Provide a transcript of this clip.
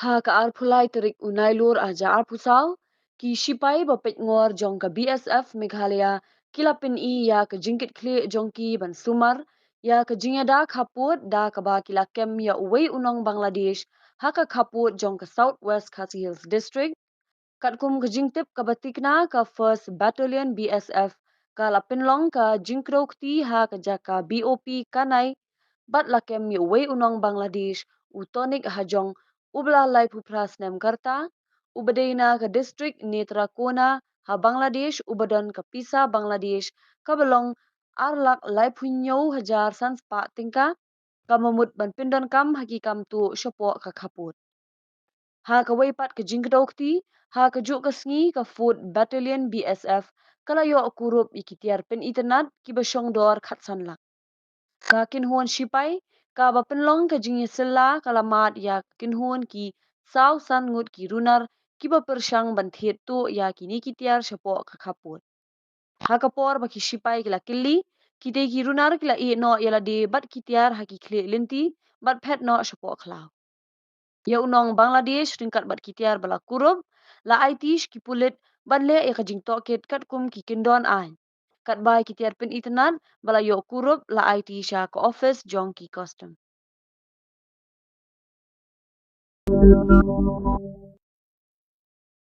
Ha ka ar phulai terik unai lur aja ar pusau ki shipai bapet ngor jong ka BSF Meghalaya kilapin I ya ka jingkit kle jongki ban sumar ya ka jingada khaput da ka ba kila kem ya uwei unong Bangladesh ha ka khaput jong ka South West Khasi Hills District kat kum ka jingtip ka batikna ka First Battalion BSF ka lapin long ka jingkrok ti ha ka jaka BOP kanai bat lakem ya uwei unong Bangladesh utonik hajong ubla lai pupras nem karta ubadena ka district Netrakona ha Bangladesh ubadon ka pisa Bangladesh ka belong arlak lai punyo hajar sans pa tingka ka mamut ban pindon kam hakikam tu syopo ka kaput ha ka weipat ka jingkdok ti ha ka juk ka sngi ka food battalion BSF kala yo kurup ikitiar pen internet ki basyong dor khat sanlak ka kinhuan shipai ka ba penlong ka jingi sela kalamat ya kinhuan ki saw san ngut ki runar ki ba persyang ban thiet tu ya kini kitiar syapo ka kaput ha kapor ba ki shipai kila kili kite ki runar kila I no yala de bat kitiar ha ki kle linti bat phet no syapo khlau ya unong Bangladesh ringkat bat kitiar bala kurup la aitish ki pulit ban le ya kajing toket kat kum ki kindon an kat bai kitiar pin internet bala yo kurup la aitisha ka office jong ki custom